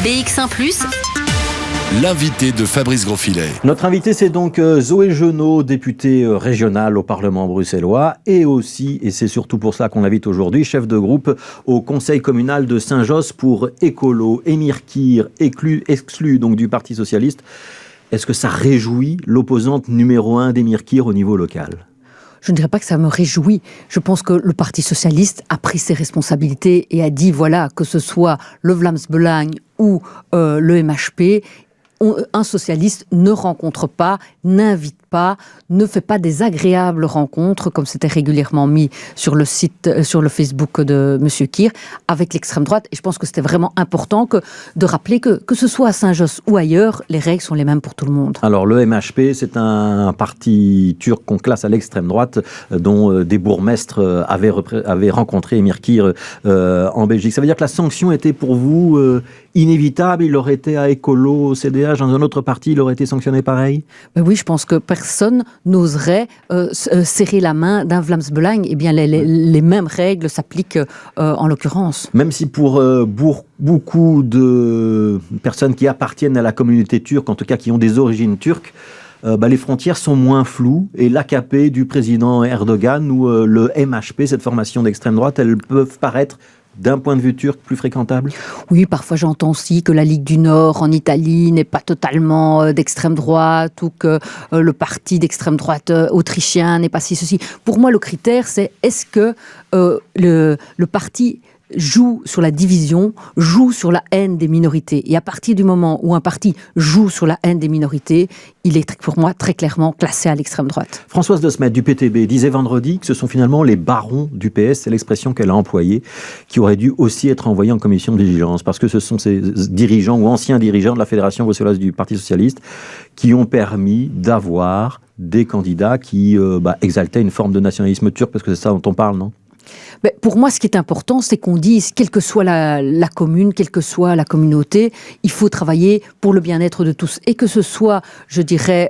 BX1 +, l'invité de Fabrice Grosfilet. Notre invité, c'est donc Zoé Genot, députée régionale au Parlement bruxellois, et aussi, et c'est surtout pour ça qu'on l'invite aujourd'hui, chef de groupe au Conseil communal de Saint-Josse pour Écolo. Émir Kir, exclu donc du Parti socialiste. Est-ce que ça réjouit l'opposante numéro 1 d'Émir Kir au niveau local ? Je ne dirais pas que ça me réjouit. Je pense que le Parti socialiste a pris ses responsabilités et a dit, voilà, que ce soit le Vlaams-Belang ou le MHP, un socialiste ne rencontre pas, n'invite pas, ne fait pas des agréables rencontres, comme c'était régulièrement mis sur le site, sur le Facebook de M. Kir, avec l'extrême droite. Et je pense que c'était vraiment important de rappeler que ce soit à Saint-Josse ou ailleurs, les règles sont les mêmes pour tout le monde. Alors le MHP, c'est un parti turc qu'on classe à l'extrême droite, dont des bourgmestres avaient rencontré Émir Kir en Belgique. Ça veut dire que la sanction était pour vous inévitable? Il aurait été à Écolo, au CDH, dans un autre parti, il aurait été sanctionné pareil? Ben oui, je pense que personne n'oserait serrer la main d'un Vlaams-Belang. Eh bien, les mêmes règles s'appliquent en l'occurrence. Même si pour beaucoup de personnes qui appartiennent à la communauté turque, en tout cas qui ont des origines turques, les frontières sont moins floues et l'AKP du président Erdogan ou le MHP, cette formation d'extrême droite, elles peuvent paraître d'un point de vue turc plus fréquentable? Oui, parfois j'entends aussi que la Ligue du Nord en Italie n'est pas totalement d'extrême droite ou que le parti d'extrême droite autrichien n'est pas ceci. Pour moi, le critère, c'est est-ce que le parti joue sur la division, joue sur la haine des minorités. Et à partir du moment où un parti joue sur la haine des minorités, il est pour moi très clairement classé à l'extrême droite. Françoise De Smet du PTB disait vendredi que ce sont finalement les barons du PS, c'est l'expression qu'elle a employée, qui auraient dû aussi être envoyés en commission de vigilance, parce que ce sont ces dirigeants ou anciens dirigeants de la Fédération bruxelloise du Parti socialiste qui ont permis d'avoir des candidats qui exaltaient une forme de nationalisme turc, parce que c'est ça dont on parle, non ? Mais pour moi, ce qui est important, c'est qu'on dise, quelle que soit la commune, quelle que soit la communauté, il faut travailler pour le bien-être de tous. Et que ce soit, je dirais,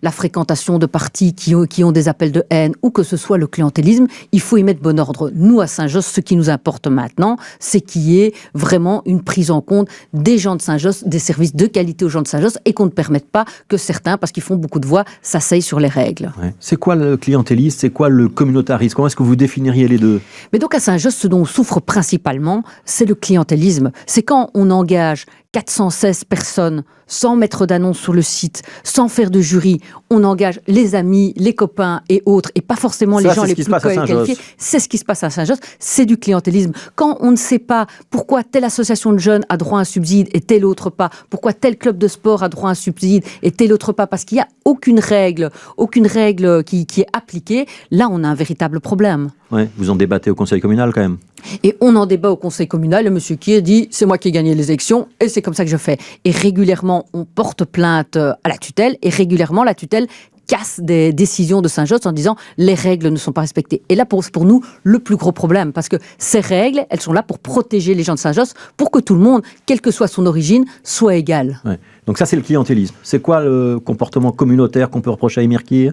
la fréquentation de partis qui ont des appels de haine, ou que ce soit le clientélisme, il faut y mettre bon ordre. Nous, à Saint-Josse, ce qui nous importe maintenant, c'est qu'il y ait vraiment une prise en compte des gens de Saint-Josse, des services de qualité aux gens de Saint-Josse, et qu'on ne permette pas que certains, parce qu'ils font beaucoup de voix, s'asseyent sur les règles. Ouais. C'est quoi le clientélisme? C'est quoi le communautarisme? Comment est-ce que vous définiriez les deux? Mais donc à Saint-Josse, ce dont on souffre principalement, c'est le clientélisme. C'est quand on engage 416 personnes sans mettre d'annonce sur le site, sans faire de jury, on engage les amis, les copains et autres, et pas forcément les gens les plus qualifiés. C'est ce qui se passe à Saint-Josse, c'est du clientélisme. Quand on ne sait pas pourquoi telle association de jeunes a droit à un subside et telle autre pas, pourquoi tel club de sport a droit à un subside et tel autre pas, parce qu'il n'y a aucune règle qui est appliquée, là on a un véritable problème. Ouais, vous en débattez au conseil communal quand même. Et on en débat au conseil communal, et monsieur Kir dit, c'est moi qui ai gagné les élections, et c'est comme ça que je fais. Et régulièrement, on porte plainte à la tutelle, et régulièrement, la tutelle casse des décisions de Saint-Josse en disant les règles ne sont pas respectées. Et là, pour nous, le plus gros problème, parce que ces règles, elles sont là pour protéger les gens de Saint-Josse, pour que tout le monde, quelle que soit son origine, soit égal. Ouais. Donc ça, c'est le clientélisme. C'est quoi le comportement communautaire qu'on peut reprocher à Émir Kir?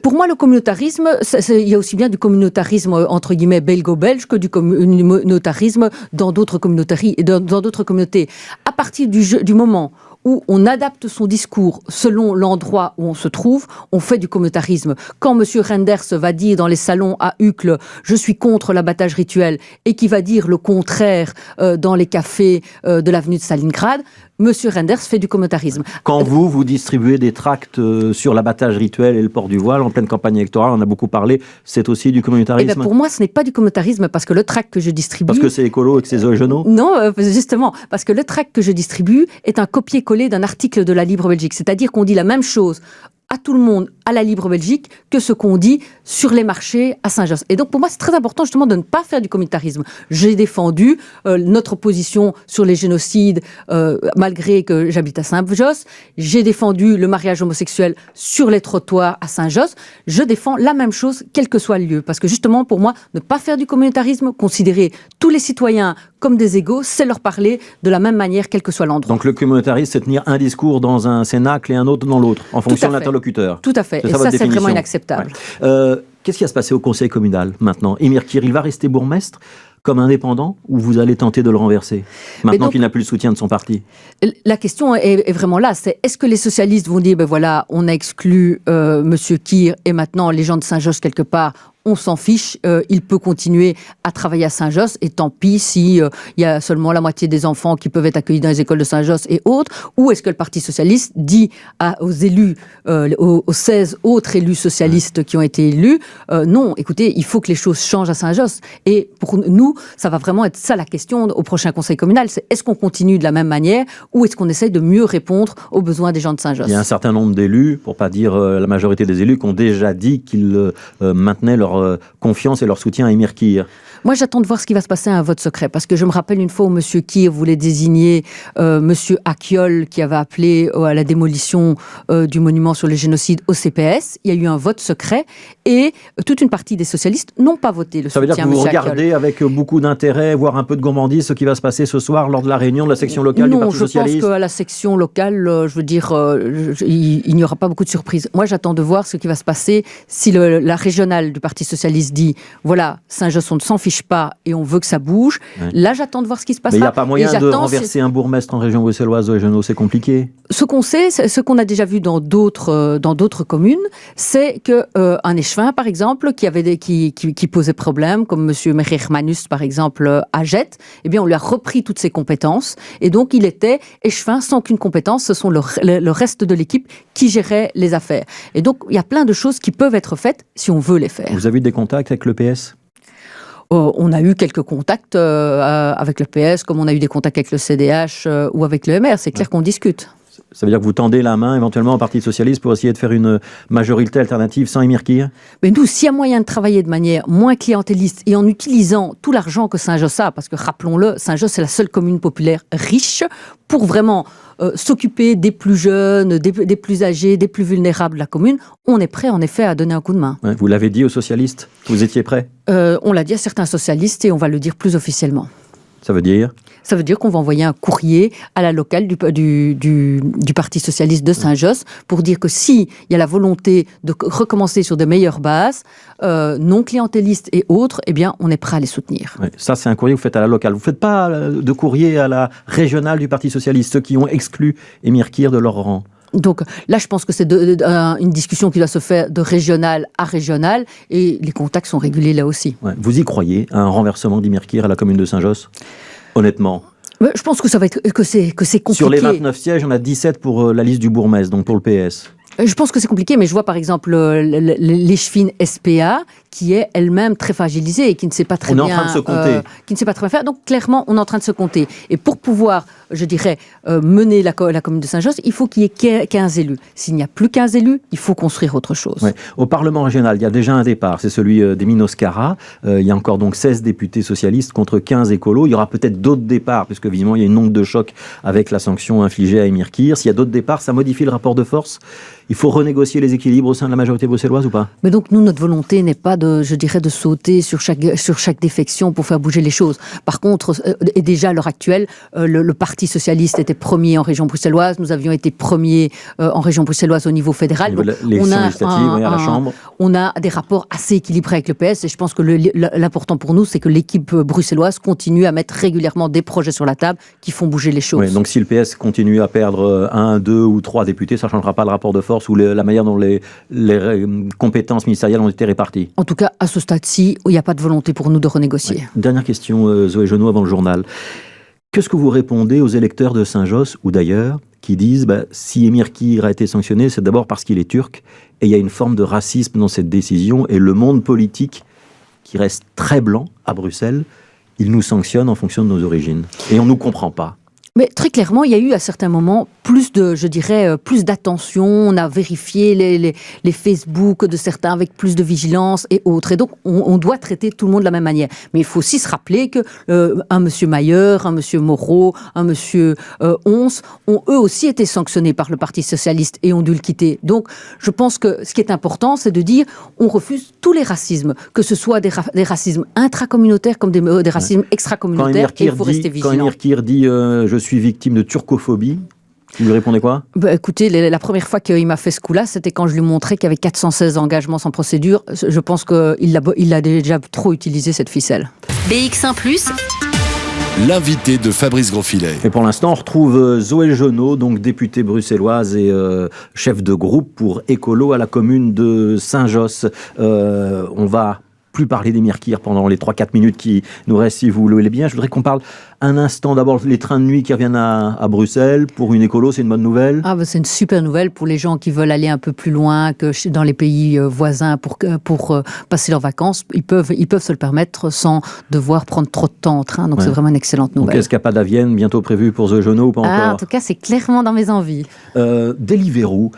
Pour moi, le communautarisme, il y a aussi bien du communautarisme entre guillemets belgo-belge que du communautarisme dans d'autres communautés. À partir du moment où on adapte son discours selon l'endroit où on se trouve, on fait du communautarisme. Quand M. Renders va dire dans les salons à Uccle « Je suis contre l'abattage rituel » et qui va dire le contraire dans les cafés de l'avenue de Stalingrad, M. Renders fait du communautarisme. Quand vous distribuez des tracts sur l'abattage rituel et le port du voile en pleine campagne électorale, on en a beaucoup parlé, c'est aussi du communautarisme? Pour moi, ce n'est pas du communautarisme, parce que le tract que je distribue... Parce que c'est écolo et que c'est Zoé Genot? Non, justement, parce que le tract que je distribue est un copier-coller d'un article de la Libre Belgique. C'est-à-dire qu'on dit la même chose à tout le monde à la Libre Belgique que ce qu'on dit sur les marchés à Saint-Josse. Et donc pour moi c'est très important justement de ne pas faire du communautarisme. J'ai défendu notre position sur les génocides malgré que j'habite à Saint-Josse. J'ai défendu le mariage homosexuel sur les trottoirs à Saint-Josse. Je défends la même chose quel que soit le lieu. Parce que justement pour moi ne pas faire du communautarisme, considérer tous les citoyens comme des égaux, c'est leur parler de la même manière quel que soit l'endroit. Donc le communautarisme, c'est tenir un discours dans un cénacle et un autre dans l'autre, en fonction de l'interlocuteur. Tout à fait. Et ça, c'est vraiment inacceptable. Ouais. Qu'est-ce qui va se passer au conseil communal maintenant? Émir Kir, il va rester bourgmestre? comme indépendant ou vous allez tenter de le renverser maintenant qu'il n'a plus le soutien de son parti? La question est vraiment là, c'est est-ce que les socialistes vont dire ben voilà, on a exclu Monsieur Kir et maintenant les gens de Saint-Josse quelque part, on s'en fiche, il peut continuer à travailler à Saint-Josse et tant pis si il y a seulement la moitié des enfants qui peuvent être accueillis dans les écoles de Saint-Josse et autres, ou est-ce que le Parti socialiste dit aux élus, aux 16 autres élus socialistes qui ont été élus, non, écoutez, il faut que les choses changent à Saint-Josse. Et pour nous, ça va vraiment être ça la question au prochain conseil communal, c'est est-ce qu'on continue de la même manière ou est-ce qu'on essaye de mieux répondre aux besoins des gens de Saint-Josse? Il y a un certain nombre d'élus, pour pas dire la majorité des élus, qui ont déjà dit qu'ils maintenaient leur confiance et leur soutien à Émir Kir. Moi, j'attends de voir ce qui va se passer à un vote secret, parce que je me rappelle une fois où M. Kir voulait désigner M. Akiol, qui avait appelé à la démolition du monument sur le génocide au CPS. Il y a eu un vote secret et toute une partie des socialistes n'ont pas voté le soutien à M. Akiol. Ça veut dire que vous regardez avec beaucoup d'intérêt, voire un peu de gourmandise, ce qui va se passer ce soir lors de la réunion de la section locale du Parti socialiste? Non, je pense qu'à la section locale, je veux dire, il n'y aura pas beaucoup de surprises. Moi, j'attends de voir ce qui va se passer si la régionale du Parti socialiste dit, voilà, Saint-Josse, on ne s'en fiche pas et on veut que ça bouge. Ouais. Là, j'attends de voir ce qui se passera. Mais il n'y a pas moyen de renverser un bourgmestre en région bruxelloise, Zoé Genot, c'est compliqué. Ce qu'on sait, ce qu'on a déjà vu dans d'autres communes, c'est qu'un échevin, par exemple, qui posait problème, comme M. Merir-Manus, par exemple, à Jette, eh bien, on lui a repris toutes ses compétences et donc il était échevin sans aucune compétence. Ce sont le reste de l'équipe qui gérait les affaires. Et donc, il y a plein de choses qui peuvent être faites si on veut les faire. Vous avez eu des contacts avec le PS ? On a eu quelques contacts avec le PS, comme on a eu des contacts avec le CDH ou avec le MR. C'est clair qu'on discute. Ça veut dire que vous tendez la main éventuellement au Parti socialiste pour essayer de faire une majorité alternative sans Émir Kir? Mais nous, s'il y a moyen de travailler de manière moins clientéliste et en utilisant tout l'argent que Saint-Josse a, parce que rappelons-le, Saint-Josse est la seule commune populaire riche pour vraiment s'occuper des plus jeunes, des plus âgés, des plus vulnérables de la commune, on est prêt en effet à donner un coup de main. Ouais, vous l'avez dit aux socialistes? Vous étiez prêts? On l'a dit à certains socialistes et on va le dire plus officiellement. Ça veut dire? Ça veut dire qu'on va envoyer un courrier à la locale du Parti socialiste de Saint-Josse pour dire que s'il y a la volonté de recommencer sur de meilleures bases, non clientélistes et autres, eh bien, on est prêt à les soutenir. Ouais, ça, c'est un courrier que vous faites à la locale. Vous ne faites pas de courrier à la régionale du Parti socialiste, ceux qui ont exclu Émir Kir de leur rang? Donc là, je pense que c'est une discussion qui doit se faire de régional à régional et les contacts sont réguliers là aussi. Ouais. Vous y croyez à un renversement d'Émir Kir à la commune de Saint-Josse? Honnêtement. Je pense que ça va être que c'est compliqué. Sur les 29 sièges, on a 17 pour la liste du bourgmestre, donc pour le PS. Je pense que c'est compliqué, mais je vois par exemple l'échevine SPA qui est elle-même très fragilisée et qui ne sait pas très bien. On est en train de se compter. Qui ne sait pas très bien faire. Donc clairement, on est en train de se compter. Et pour pouvoir, je dirais, mener la commune de Saint-Josse, il faut qu'il y ait 15 élus. S'il n'y a plus 15 élus, il faut construire autre chose. Ouais. Au Parlement régional, il y a déjà un départ. C'est celui d'Emine Oscara. Il y a encore donc 16 députés socialistes contre 15 écolos. Il y aura peut-être d'autres départs, puisque visiblement il y a une onde de choc avec la sanction infligée à Émir Kir. S'il y a d'autres départs, ça modifie le rapport de force. Il faut renégocier les équilibres au sein de la majorité bruxelloise ou pas? Mais donc nous, notre volonté n'est pas de sauter sur chaque défection pour faire bouger les choses. Par contre, et déjà à l'heure actuelle, le Parti socialiste était premier en région bruxelloise. Nous avions été premiers en région bruxelloise au niveau fédéral. Donc, on a des rapports assez équilibrés avec le PS et je pense que l'important pour nous, c'est que l'équipe bruxelloise continue à mettre régulièrement des projets sur la table qui font bouger les choses. Oui, donc si le PS continue à perdre 1, 2 ou 3 députés, ça ne changera pas le rapport de force ou la manière dont les compétences ministérielles ont été réparties. En tout cas, à ce stade-ci, il n'y a pas de volonté pour nous de renégocier. Ouais. Dernière question, Zoé Genot, avant le journal. Qu'est-ce que vous répondez aux électeurs de Saint-Josse ou d'ailleurs qui disent si Émir Kir a été sanctionné, c'est d'abord parce qu'il est turc et il y a une forme de racisme dans cette décision et le monde politique qui reste très blanc à Bruxelles, il nous sanctionne en fonction de nos origines et on ne nous comprend pas. Mais très clairement, il y a eu à certains moments plus d'attention. On a vérifié les Facebook de certains avec plus de vigilance et autres. Et donc, on doit traiter tout le monde de la même manière. Mais il faut aussi se rappeler que un monsieur Mayer, un monsieur Moreau, un monsieur Ons ont eux aussi été sanctionnés par le Parti socialiste et ont dû le quitter. Donc, je pense que ce qui est important, c'est de dire on refuse tous les racismes, que ce soit des racismes intracommunautaires comme des racismes extracommunautaires. Et il faut rester vigilant. Quand Émir Kir dit je suis victime de turcophobie, Vous lui répondez quoi ? Écoutez, la première fois qu'il m'a fait ce coup-là, c'était quand je lui montrais qu'il y avait 416 engagements sans procédure. Je pense qu'il a déjà trop utilisé cette ficelle. BX1 +. L'invité de Fabrice Grosfilet. Et pour l'instant, on retrouve Zoé Genot, donc députée bruxelloise et chef de groupe pour Écolo à la commune de Saint-Josse. On va plus parler des Mirkir pendant les 3-4 minutes qui nous restent, si vous le voulez bien. Je voudrais qu'on parle un instant d'abord les trains de nuit qui reviennent à Bruxelles. Pour une écolo, c'est une bonne nouvelle. C'est une super nouvelle pour les gens qui veulent aller un peu plus loin que dans les pays voisins pour passer leurs vacances. Ils peuvent se le permettre sans devoir prendre trop de temps en train. Donc c'est vraiment une excellente nouvelle. Donc escapade à Vienne, bientôt prévue pour Zoé Genot ou pas encore ? En tout cas, c'est clairement dans mes envies. Deliveroo,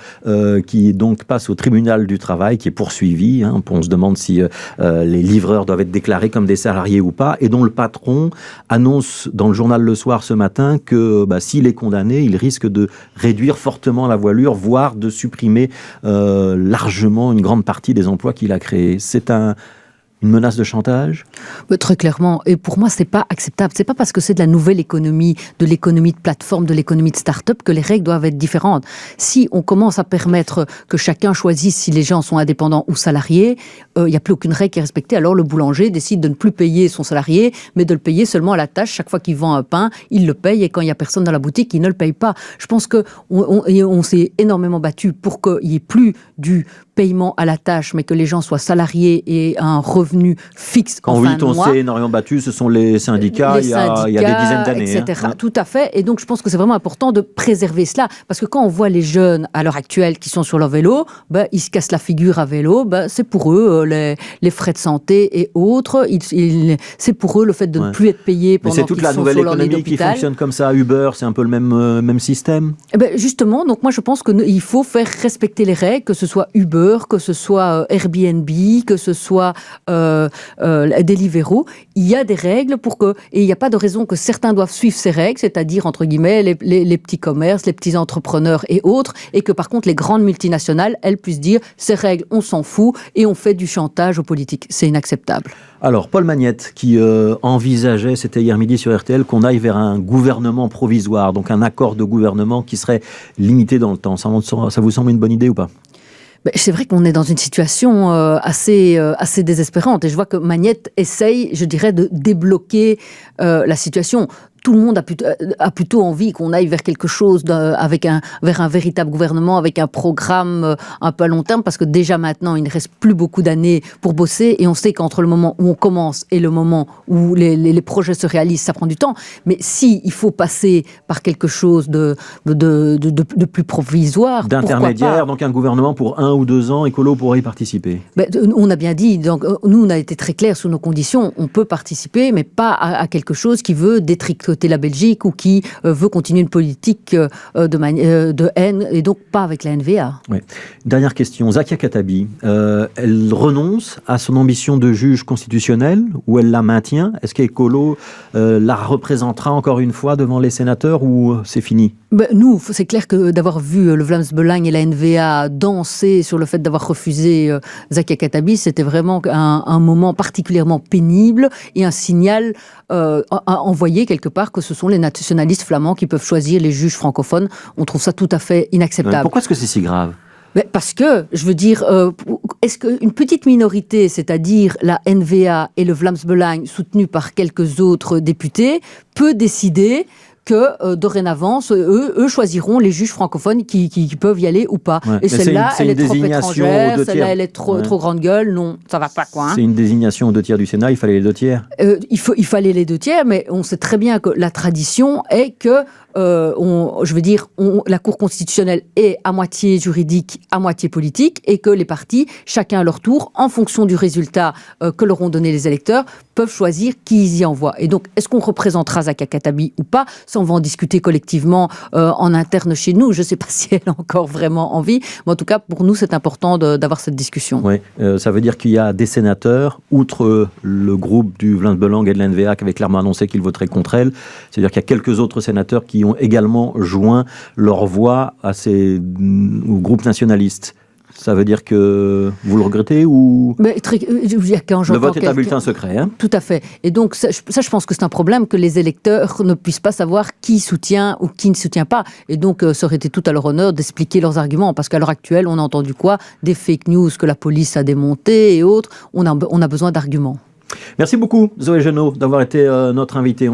qui donc passe au tribunal du travail, qui est poursuivi. On se demande si les livreurs doivent être déclarés comme des salariés ou pas, et dont le patron annonce dans le journal Le Soir ce matin que s'il est condamné, il risque de réduire fortement la voilure, voire de supprimer largement une grande partie des emplois qu'il a créés. C'est une menace de chantage ? Très clairement. Et pour moi, c'est pas acceptable. C'est pas parce que c'est de la nouvelle économie, de l'économie de plateforme, de l'économie de start-up que les règles doivent être différentes. Si on commence à permettre que chacun choisisse si les gens sont indépendants ou salariés, il n'y a plus aucune règle qui est respectée. Alors le boulanger décide de ne plus payer son salarié, mais de le payer seulement à la tâche. Chaque fois qu'il vend un pain, il le paye, et quand il n'y a personne dans la boutique, il ne le paye pas. Je pense qu'on s'est énormément battu pour qu'il n'y ait plus du paiement à la tâche, mais que les gens soient salariés et un revenu fixe en fin de mois. Quand on s'est énormément battu, ce sont les syndicats, il y a des dizaines d'années. Etc. Tout à fait. Et donc, je pense que c'est vraiment important de préserver cela. Parce que quand on voit les jeunes, à l'heure actuelle, qui sont sur leur vélo, ils se cassent la figure à vélo. C'est pour eux les frais de santé et autres. C'est pour eux le fait de ne plus être payés pendant qu'ils sont sur leur lit d'hôpital. Mais c'est toute la nouvelle économie qui fonctionne comme ça. Uber, c'est un peu le même système. Justement, donc moi, je pense qu'il faut faire respecter les règles, que ce soit Uber, que ce soit Airbnb, que ce soit Deliveroo. Il y a des règles et il n'y a pas de raison que certains doivent suivre ces règles, c'est-à-dire, entre guillemets, les petits commerces, les petits entrepreneurs et autres, et que par contre, les grandes multinationales, elles puissent dire, ces règles, on s'en fout, et on fait du chantage aux politiques. C'est inacceptable. Alors, Paul Magnette, qui envisageait, c'était hier midi sur RTL, qu'on aille vers un gouvernement provisoire, donc un accord de gouvernement qui serait limité dans le temps. Ça vous semble une bonne idée ou pas ? C'est vrai qu'on est dans une situation assez désespérante, et je vois que Magnette essaye, je dirais, de débloquer la situation. Tout le monde a plutôt envie qu'on aille vers quelque chose vers un véritable gouvernement avec un programme un peu à long terme, parce que déjà maintenant il ne reste plus beaucoup d'années pour bosser, et on sait qu'entre le moment où on commence et le moment où les projets se réalisent, ça prend du temps. Mais si il faut passer par quelque chose de plus provisoire, d'intermédiaire, donc un gouvernement pour 1 ou 2 ans, Écolo pourrait y participer. On a bien dit, donc nous on a été très clairs sur nos conditions, on peut participer, mais pas à quelque chose qui veut détricoter la Belgique ou qui veut continuer une politique de haine, et donc pas avec la NVA. Oui. Dernière question, Zakia Khattabi, elle renonce à son ambition de juge constitutionnel ou elle la maintient ? Est-ce qu'Écolo la représentera encore une fois devant les sénateurs ou c'est fini ? Nous, c'est clair que d'avoir vu le Vlaams Belang et la NVA danser sur le fait d'avoir refusé Zakia Khattabi, c'était vraiment un moment particulièrement pénible et un signal à envoyer quelque part que ce sont les nationalistes flamands qui peuvent choisir les juges francophones. On trouve ça tout à fait inacceptable. Pourquoi est-ce que c'est si grave ? Parce que, je veux dire, est-ce qu'une petite minorité, c'est-à-dire la NVA et le Vlaams Belang, soutenus par quelques autres députés, peut décider que dorénavant, eux choisiront les juges francophones qui peuvent y aller ou pas. Ouais. Et celle-là, elle est trop étrangère, celle-là, elle est trop grande gueule. Non, ça va pas, quoi. C'est une désignation aux 2 tiers du Sénat, il fallait les 2 tiers. Il fallait les 2 tiers, mais on sait très bien que la tradition est que la Cour constitutionnelle est à moitié juridique, à moitié politique, et que les partis, chacun à leur tour, en fonction du résultat que leur ont donné les électeurs, peuvent choisir qui ils y envoient. Et donc, est-ce qu'on représentera Zakia Khattabi ou pas ? Ça, on va en discuter collectivement en interne chez nous. Je ne sais pas si elle a encore vraiment envie, mais en tout cas, pour nous, c'est important d'avoir cette discussion. Oui, ça veut dire qu'il y a des sénateurs, outre le groupe du Vlaams Belang et de l'NVA qui avait clairement annoncé qu'ils voteraient contre elle, c'est-à-dire qu'il y a quelques autres sénateurs qui ont également joint leur voix au groupe nationaliste. Ça veut dire que vous le regrettez ou... Mais quand Le vote est un bulletin secret. Hein. Tout à fait. Et donc, ça, je pense que c'est un problème que les électeurs ne puissent pas savoir qui soutient ou qui ne soutient pas. Et donc, ça aurait été tout à leur honneur d'expliquer leurs arguments. Parce qu'à l'heure actuelle, on a entendu quoi? Des fake news que la police a démontées et autres. On a besoin d'arguments. Merci beaucoup, Zoé Genot, d'avoir été notre invitée.